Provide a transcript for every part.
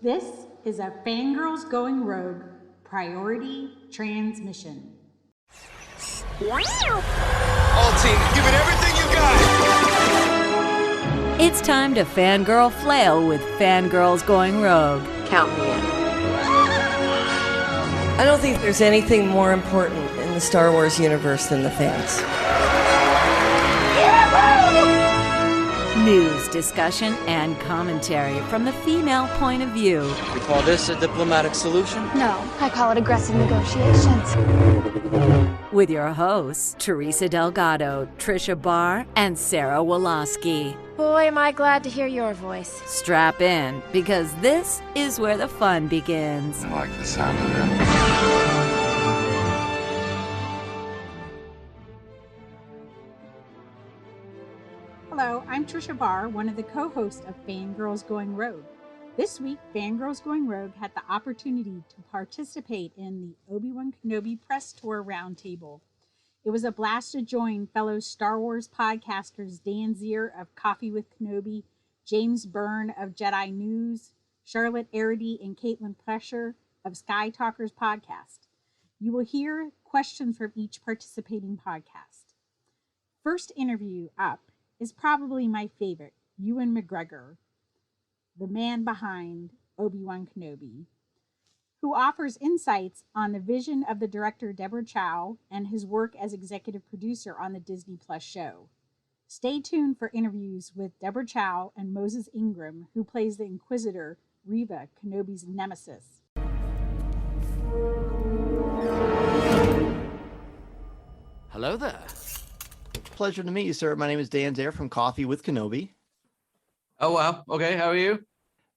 This is a Fangirls Going Rogue priority transmission. All team, give it everything you got! It's time to fangirl flail with Fangirls Going Rogue. Count me in. I don't think there's anything more important in the Star Wars universe than the fans. News, discussion, and commentary from the female point of view. You call this a diplomatic solution? No, I call it aggressive negotiations. With your hosts, Teresa Delgado, Tricia Barr, and Sarah Woloski. Boy, am I glad to hear your voice. Strap in, because this is where the fun begins. I like the sound of that. Hello, I'm Tricia Barr, one of the co-hosts of Fangirls Going Rogue. This week, Fangirls Going Rogue had the opportunity to participate in the Obi-Wan Kenobi press tour roundtable. It was a blast to join fellow Star Wars podcasters Dan Zehr of Coffee with Kenobi, James Byrne of Jedi News, Charlotte Errity and Caitlin Plesher of Skytalkers Podcast. You will hear questions from each participating podcast. First interview up is probably my favorite, Ewan McGregor, the man behind Obi-Wan Kenobi, who offers insights on the vision of the director Deborah Chow and his work as executive producer on the Disney Plus show. Stay tuned for interviews with Deborah Chow and Moses Ingram, who plays the Inquisitor Reva, Kenobi's nemesis. Hello there. Pleasure to meet you, sir. My name is Dan Zehr from Coffee with Kenobi. Oh, wow. Okay, how are you?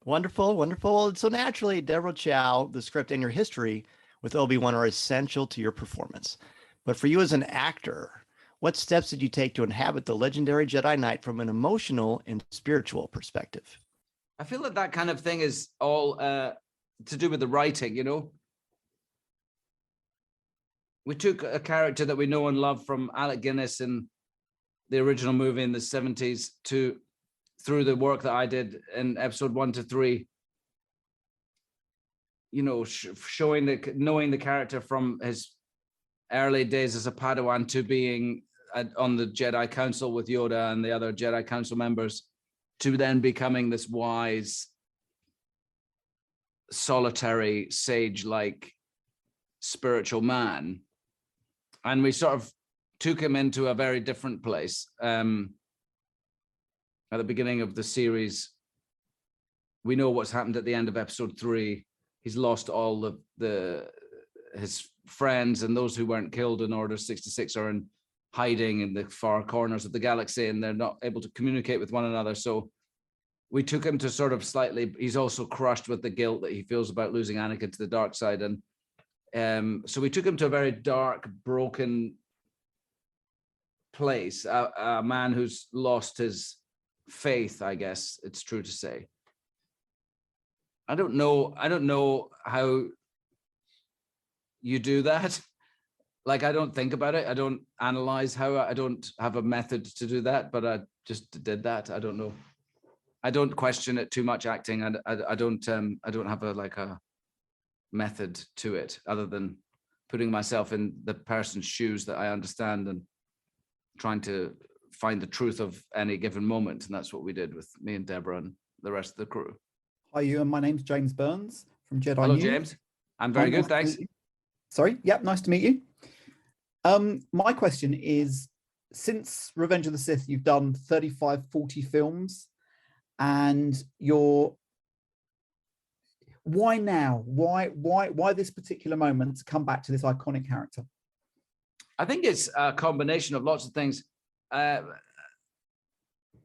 Wonderful, wonderful. So naturally, Deborah Chow, the script and your history with Obi-Wan are essential to your performance. But for you as an actor, what steps did you take to inhabit the legendary Jedi Knight from an emotional and spiritual perspective? I feel that that kind of thing is all to do with the writing, you know? We took a character that we know and love from Alec Guinness in the original movie in the 70s through the work that I did in episode 1 to 3, you know, knowing the character from his early days as a Padawan to being on the Jedi Council with Yoda and the other Jedi Council members, to then becoming this wise, solitary, sage-like spiritual man. And we sort of took him into a very different place. At the beginning of the series, we know what's happened at the end of episode 3. He's lost all his friends, and those who weren't killed in Order 66 are in hiding in the far corners of the galaxy, and they're not able to communicate with one another. So we took him to sort of he's also crushed with the guilt that he feels about losing Anakin to the dark side. And so we took him to a very dark, broken place, a man who's lost his faith, I guess it's true to say. I don't know how you do that. Like, I don't think about it. I don't analyze I don't have a method to do that, but I just did that. I don't know. I don't question it too much, acting. I don't have a method to it other than putting myself in the person's shoes that I understand and trying to find the truth of any given moment. And that's what we did with me and Deborah and the rest of the crew. Hi, Ewan. My name's James Burns from Jedi Hello, News. James. I'm very good, thanks. Sorry. Yep, nice to meet you. My question is, since Revenge of the Sith, you've done 35, 40 films, and why now? Why this particular moment to come back to this iconic character? I think it's a combination of lots of things. I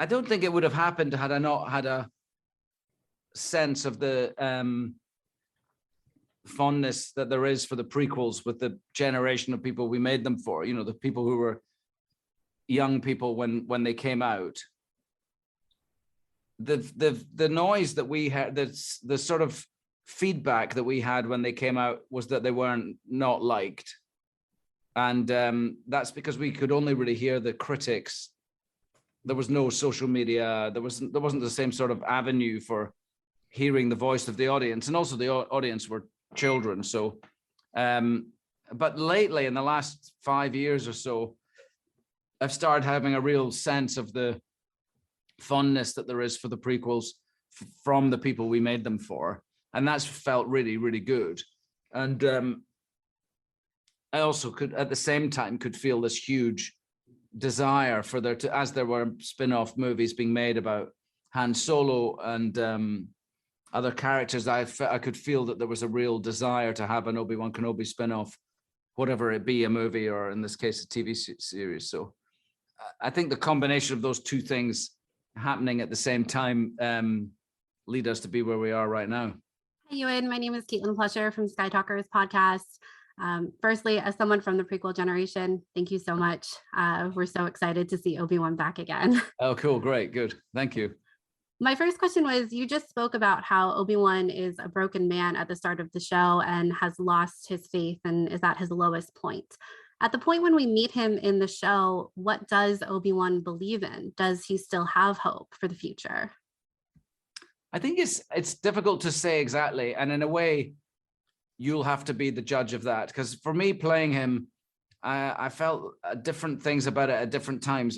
don't think it would have happened had I not had a sense of the fondness that there is for the prequels with the generation of people we made them for, you know, the people who were young people when they came out. The noise that we had, the sort of feedback that we had when they came out was that they weren't not liked. And that's because we could only really hear the critics. There was no social media. There wasn't the same sort of avenue for hearing the voice of the audience, and also the audience were children. So, but lately in the last 5 years or so, I've started having a real sense of the fondness that there is for the prequels from the people we made them for. And that's felt really, really good. And I also could, at the same time, could feel this huge desire for there to, as there were spin-off movies being made about Han Solo and other characters, I could feel that there was a real desire to have an Obi-Wan Kenobi spin-off, whatever it be, a movie or in this case, a TV series. So I think the combination of those two things happening at the same time lead us to be where we are right now. Hi, Ewan. My name is Plesher from Skytalkers Podcast. Firstly, as someone from the prequel generation, thank you so much. We're so excited to see Obi-Wan back again. Oh, cool. Great. Good. Thank you. My first question was, you just spoke about how Obi-Wan is a broken man at the start of the show and has lost his faith and is at his lowest point. At the point when we meet him in the show, what does Obi-Wan believe in? Does he still have hope for the future? I think it's difficult to say exactly. And in a way, you'll have to be the judge of that. Because for me, playing him, I felt different things about it at different times.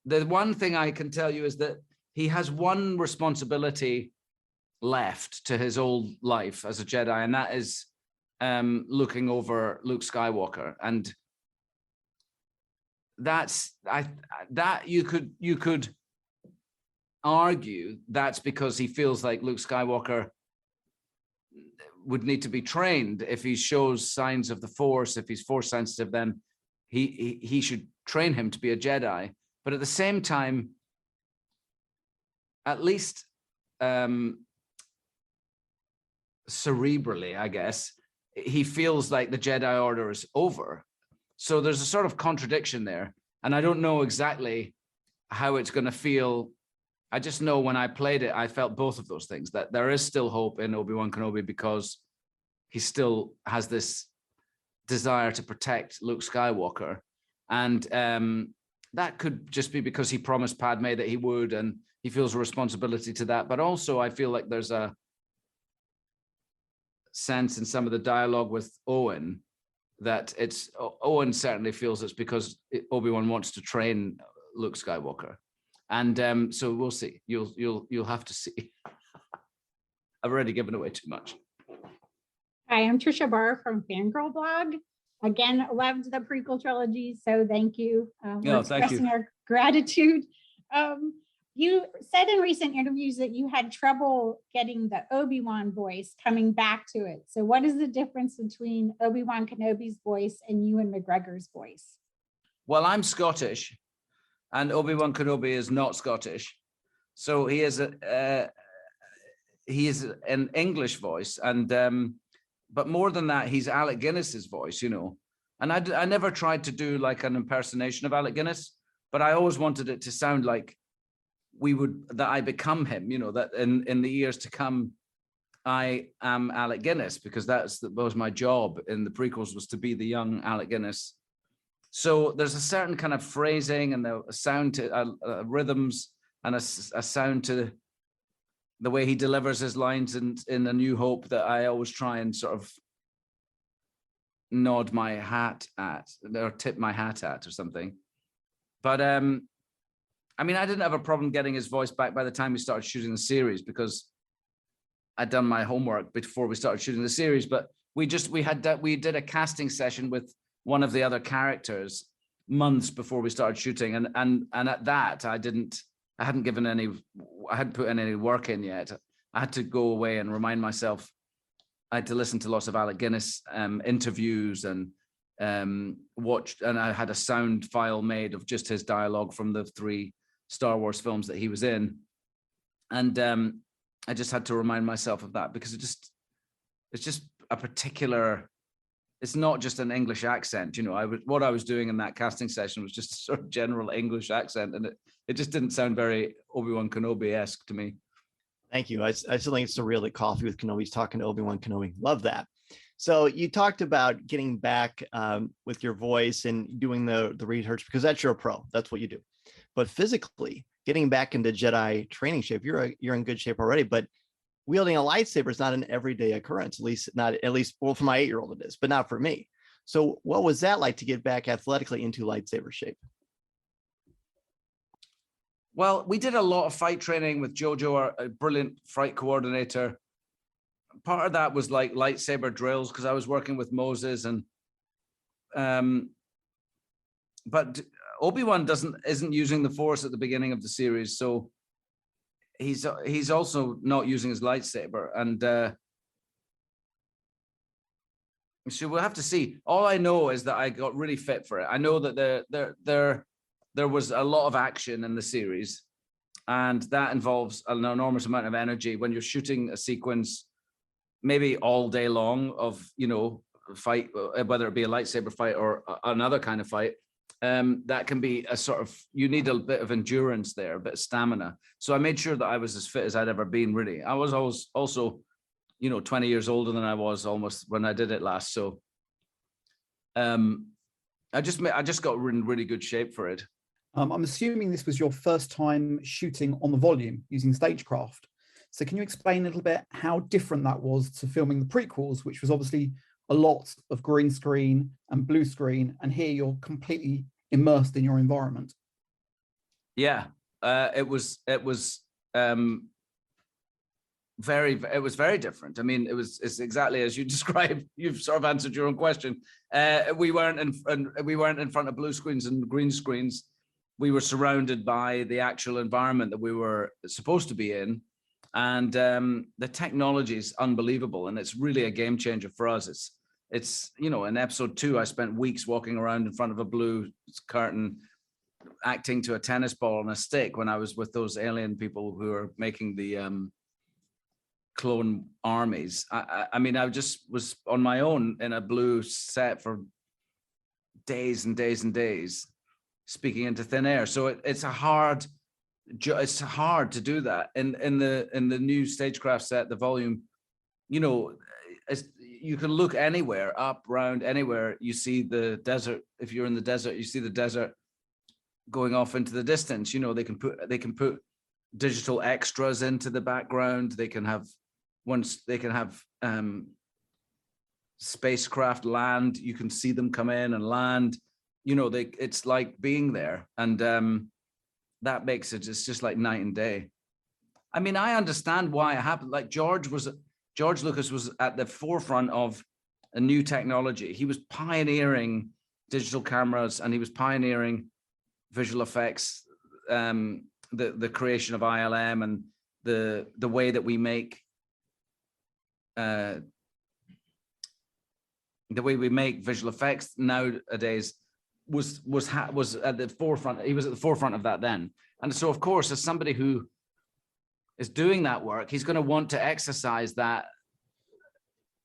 The one thing I can tell you is that he has one responsibility left to his old life as a Jedi, and that is looking over Luke Skywalker. And that you could argue that's because he feels like Luke Skywalker would need to be trained. If he shows signs of the Force, if he's Force sensitive, then he should train him to be a Jedi. But at the same time, at least cerebrally, I guess, he feels like the Jedi Order is over. So there's a sort of contradiction there. And I don't know exactly how it's going to feel. I just know when I played it, I felt both of those things, that there is still hope in Obi-Wan Kenobi because he still has this desire to protect Luke Skywalker. And that could just be because he promised Padme that he would, and he feels a responsibility to that. But also I feel like there's a sense in some of the dialogue with Owen that Owen certainly feels it's because Obi-Wan wants to train Luke Skywalker. And so we'll see. You'll have to see. I've already given away too much. Hi, I'm Tricia Barr from FANgirl Blog. Again, loved the prequel trilogy, so thank you. We're expressing our gratitude. You said in recent interviews that you had trouble getting the Obi-Wan voice, coming back to it. So what is the difference between Obi-Wan Kenobi's voice and Ewan McGregor's voice? Well, I'm Scottish, and Obi-Wan Kenobi is not Scottish. So he is an English voice, and but more than that, he's Alec Guinness's voice, you know. And I never tried to do like an impersonation of Alec Guinness, but I always wanted it to sound like that I become him, you know, that in the years to come, I am Alec Guinness, because that was my job in the prequels, was to be the young Alec Guinness. So there's a certain kind of phrasing and a sound to rhythms and a sound to the way he delivers his lines in A New Hope that I always try and sort of nod my hat at, or tip my hat at or something. But I mean, I didn't have a problem getting his voice back by the time we started shooting the series, because I'd done my homework before we started shooting the series. But we did a casting session with one of the other characters months before we started shooting, and at that I hadn't put in any work in yet. I had to go away and remind myself. I had to listen to lots of Alec Guinness interviews and watched, and I had a sound file made of just his dialogue from the 3 Star Wars films that he was in. And I just had to remind myself of that, because it's just a particular, it's not just an English accent, you know. What I was doing in that casting session was just a sort of general English accent, and it just didn't sound very Obi-Wan Kenobi-esque to me. Thank you. I still think it's surreal that Coffee with Kenobi's talking to Obi-Wan Kenobi. Love that. So you talked about getting back with your voice and doing the research, because that's your pro. That's what you do. But physically, getting back into Jedi training shape. You're in good shape already, but wielding a lightsaber is not an everyday occurrence. At least well, for my 8-year-old it is, but not for me. So what was that like to get back athletically into lightsaber shape? Well, we did a lot of fight training with Jojo, a brilliant fight coordinator. Part of that was like lightsaber drills because I was working with Moses, and but Obi-Wan isn't using the Force at the beginning of the series, so he's also not using his lightsaber, and so we'll have to see. All I know is that I got really fit for it. I know that there was a lot of action in the series, and that involves an enormous amount of energy when you're shooting a sequence, maybe all day long of, fight, whether it be a lightsaber fight or another kind of fight. That can be a sort of, you need a bit of endurance there, a bit of stamina. So I made sure that I was as fit as I'd ever been, really. I was always also, 20 years older than I was almost when I did it last. So I just got in really good shape for it. I'm assuming this was your first time shooting on the volume using stagecraft. So can you explain a little bit how different that was to filming the prequels, which was obviously a lot of green screen and blue screen, and here you're completely immersed in your environment? Yeah, it was very different. I mean, it's exactly as you described. You've sort of answered your own question. We weren't in front of blue screens and green screens. We were surrounded by the actual environment that we were supposed to be in. And the technology is unbelievable. And it's really a game changer for us. It's in episode 2, I spent weeks walking around in front of a blue curtain, acting to a tennis ball on a stick when I was with those alien people who were making the clone armies. I mean, I just was on my own in a blue set for days and days and days, speaking into thin air. So it's hard to do that in the new stagecraft set, the volume. You can look anywhere, up, round, anywhere. You see the desert. If you're in the desert, you see the desert going off into the distance. They can put digital extras into the background. They can have spacecraft land. You can see them come in and land. It's like being there, and that makes it's just like night and day. I mean, I understand why it happened. Like George Lucas was at the forefront of a new technology. He was pioneering digital cameras, and he was pioneering visual effects, the creation of ILM, and the way that we make visual effects nowadays was at the forefront. He was at the forefront of that then. And so, of course, as somebody who is doing that work, he's going to want to exercise that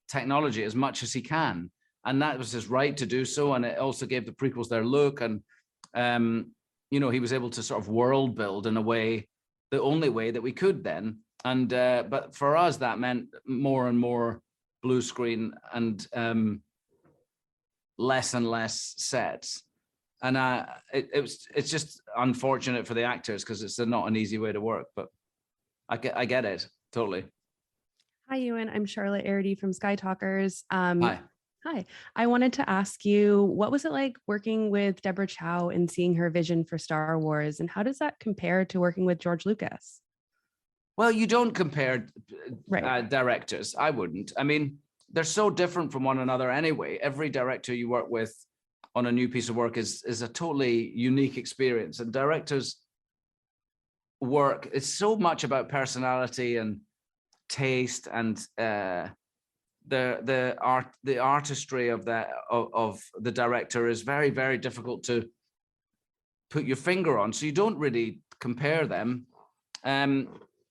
technology as much as he can. And that was his right to do so. And it also gave the prequels their look. And, he was able to sort of world build in a way, the only way that we could then. And, but for us, that meant more and more blue screen and less and less sets. And it's just unfortunate for the actors because it's not an easy way to work, but I get it totally. Hi, Ewan. I'm Charlotte Errity from Skytalkers. Hi. Hi. I wanted to ask you, what was it like working with Deborah Chow and seeing her vision for Star Wars, and how does that compare to working with George Lucas? Well, you don't compare right. Directors. I wouldn't. I mean, they're so different from one another anyway. Every director you work with on a new piece of work is a totally unique experience. And directors' work is so much about personality and taste and the artistry of the director is very, very difficult to put your finger on. So you don't really compare them.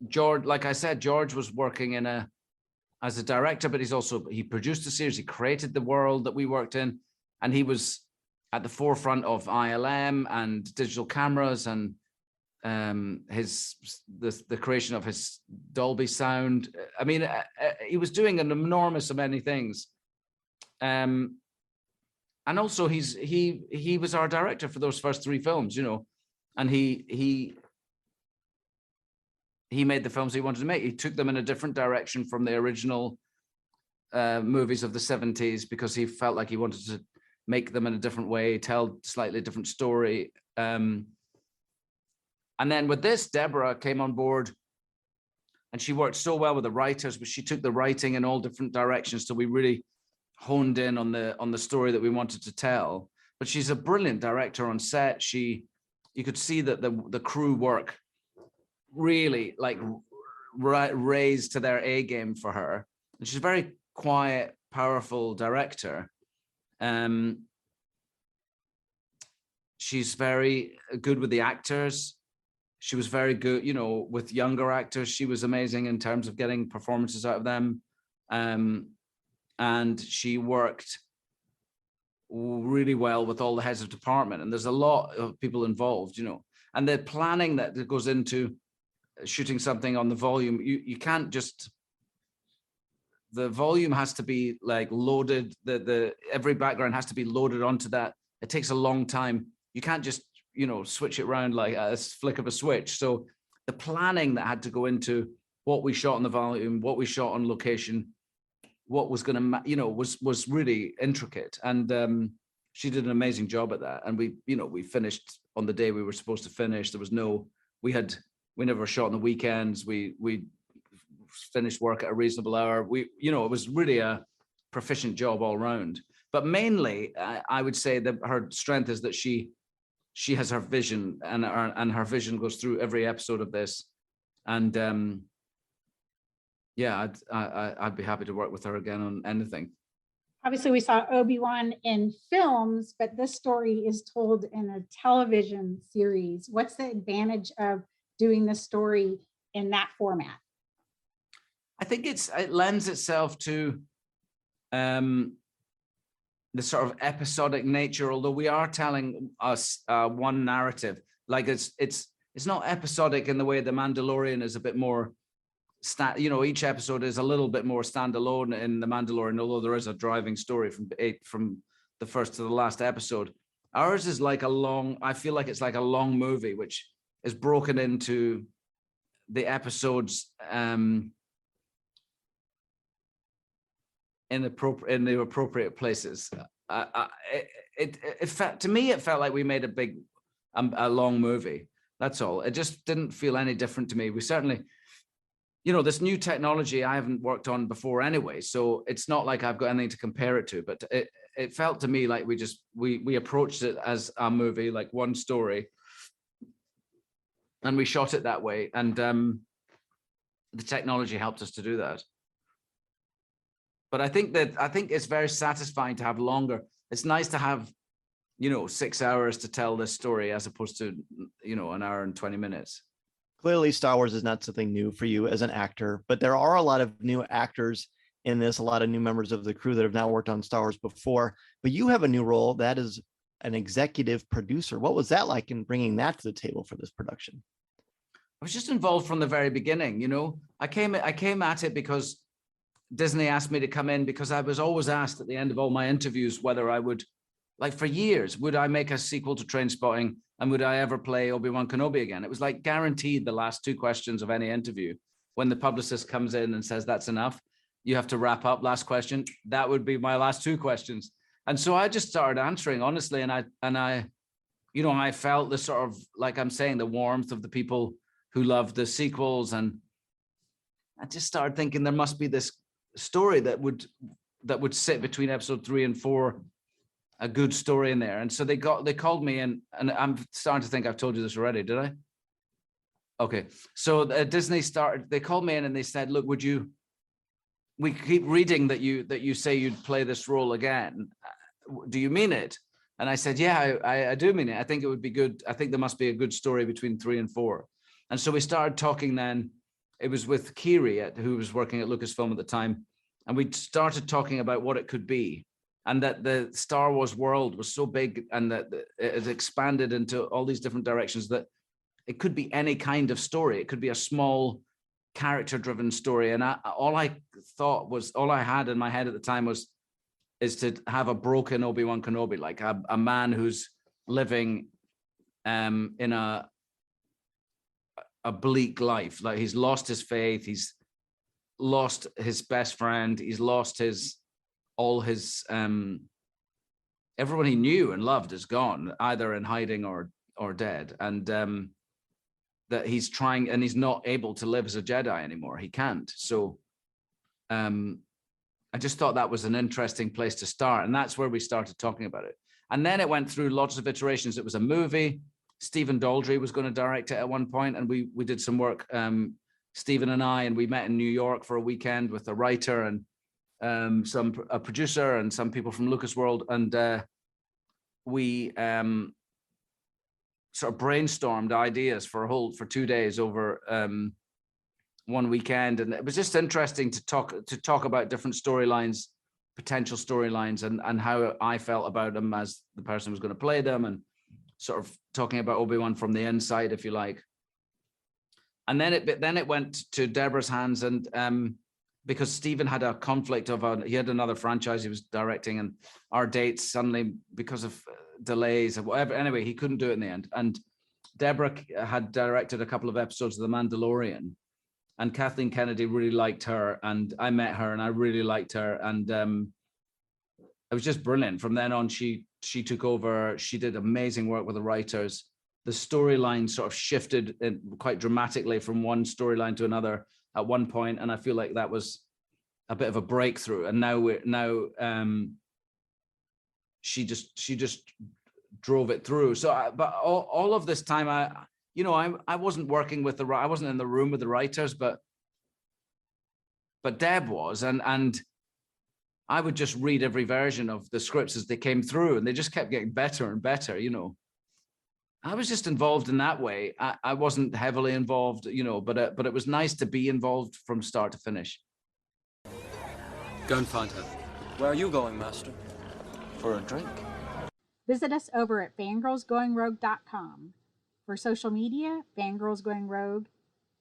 George, like I said, George was working as a director, but he produced the series, he created the world that we worked in, and he was at the forefront of ILM and digital cameras and the creation of his Dolby sound. I mean, he was doing an enormous of many things. And also he was our director for those first 3 films, and he he made the films he wanted to make. He took them in a different direction from the original movies of the 70s because he felt like he wanted to make them in a different way, tell slightly different story. And then with this, Deborah came on board and she worked so well with the writers, but she took the writing in all different directions. So we really honed in on the story that we wanted to tell. But she's a brilliant director on set. You could see that the crew work really like raised to their A game for her. And she's a very quiet, powerful director. She's very good with the actors. She was very good, with younger actors. She was amazing in terms of getting performances out of them. And she worked really well with all the heads of department. And there's a lot of people involved, and the planning that goes into shooting something on the volume. You can't just, the volume has to be like loaded. Every background has to be loaded onto that. It takes a long time. You can't just, switch it around like a flick of a switch. So the planning that had to go into what we shot on the volume, what we shot on location, what was going to, was really intricate. And she did an amazing job at that. And we finished on the day we were supposed to finish. There was we never shot on the weekends. We finished work at a reasonable hour. It was really a proficient job all around. But mainly, I would say that her strength is that she has her vision, and her vision goes through every episode of this. And I'd be happy to work with her again on anything. Obviously, we saw Obi-Wan in films, but this story is told in a television series. What's the advantage of doing this story in that format? I think it lends itself to the sort of episodic nature, although we are telling us one narrative. Like it's not episodic in the way The Mandalorian is a bit more, each episode is a little bit more standalone in The Mandalorian, although there is a driving story from the first to the last episode. Ours is like I feel like it's like a long movie, which is broken into the episodes in the appropriate places. To me, it felt like we made a long movie. That's all. It just didn't feel any different to me. We certainly, this new technology I haven't worked on before anyway, so it's not like I've got anything to compare it to. But it felt to me like we approached it as a movie, like one story, and we shot it that way. And the technology helped us to do that. But I think it's very satisfying to have longer. It's nice to have, 6 hours to tell this story as opposed to, an hour and 20 minutes. Clearly, Star Wars is not something new for you as an actor, but there are a lot of new actors in this, a lot of new members of the crew that have not worked on Star Wars before. But you have a new role, that is an executive producer. What was that like in bringing that to the table for this production? I was just involved from the very beginning. I came at it because Disney asked me to come in, because I was always asked at the end of all my interviews whether I would, like for years, would I make a sequel to Trainspotting, and would I ever play Obi-Wan Kenobi again? It was like guaranteed the last two questions of any interview. When the publicist comes in and says, that's enough, you have to wrap up, last question, that would be my last two questions. And so I just started answering honestly. And I felt the sort of, like I'm saying, the warmth of the people who loved the sequels. And I just started thinking there must be this story that would sit between episode 3 and 4, a good story in there. And so they called me in, and I'm starting to think I've told you this already. Did I? Okay. So Disney they called me in and they said, look, we keep reading that you say you'd play this role again. Do you mean it? And I said, yeah, I do mean it. I think it would be good. I think there must be a good story between 3 and 4. And so we started talking then. It was with Kiri, who was working at Lucasfilm at the time. And we started talking about what it could be. And that the Star Wars world was so big, and that it expanded into all these different directions, that it could be any kind of story. It could be a small character-driven story. And all I had in my head at the time is to have a broken Obi-Wan Kenobi, like a man who's living in a bleak life. Like, he's lost his faith, he's lost his best friend, he's lost all his everyone he knew and loved is gone, either in hiding or dead. And that he's trying, and he's not able to live as a Jedi anymore. He can't. So I just thought that was an interesting place to start. And that's where we started talking about it. And then it went through lots of iterations. It was a movie. Stephen Daldry was going to direct it at one point, and we did some work, Stephen and I, and we met in New York for a weekend with a writer and a producer and some people from Lucas World, and we sort of brainstormed ideas for 2 days over one weekend, and it was just interesting to talk about different storylines, potential storylines, and how I felt about them as the person who was going to play them, and sort of talking about Obi-Wan from the inside, if you like. And then it went to Deborah's hands, and because Stephen had a conflict he had another franchise he was directing, and our dates suddenly, because of delays or whatever, anyway, he couldn't do it in the end. And Deborah had directed a couple of episodes of The Mandalorian, and Kathleen Kennedy really liked her, and I met her and I really liked her, and it was just brilliant. From then on, she took over. She did amazing work with the writers. The storyline sort of shifted quite dramatically from one storyline to another at one point, and I feel like that was a bit of a breakthrough. And now she just drove it through. So, but all of this time, I wasn't working with I wasn't in the room with the writers, but Deb was, and I would just read every version of the scripts as they came through, and they just kept getting better and better. I was just involved in that way. I wasn't heavily involved, but it was nice to be involved from start to finish. Go and find her. Where are you going, Master? For a drink. Visit us over at fangirlsgoingrogue.com. For social media, Fangirls Going Rogue.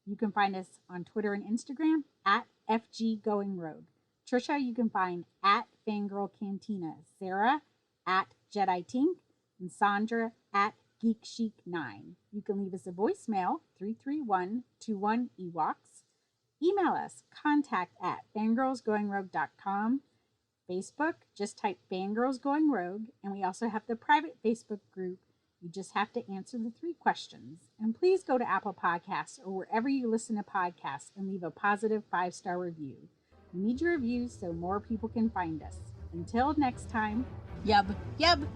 You can find us on Twitter and Instagram at FGGoingRogue. Tricia, you can find at Fangirl Cantina. Sarah at Jedi Tink. And Sandra at Geek Chic 9. You can leave us a voicemail, 331-21-EWOKs. Email us, contact at fangirlsgoingrogue.com. Facebook, just type Fangirls Going Rogue, and we also have the private Facebook group. You just have to answer the 3 questions. And please go to Apple Podcasts or wherever you listen to podcasts and leave a positive 5-star review. We need your reviews so more people can find us. Until next time, yub, yub.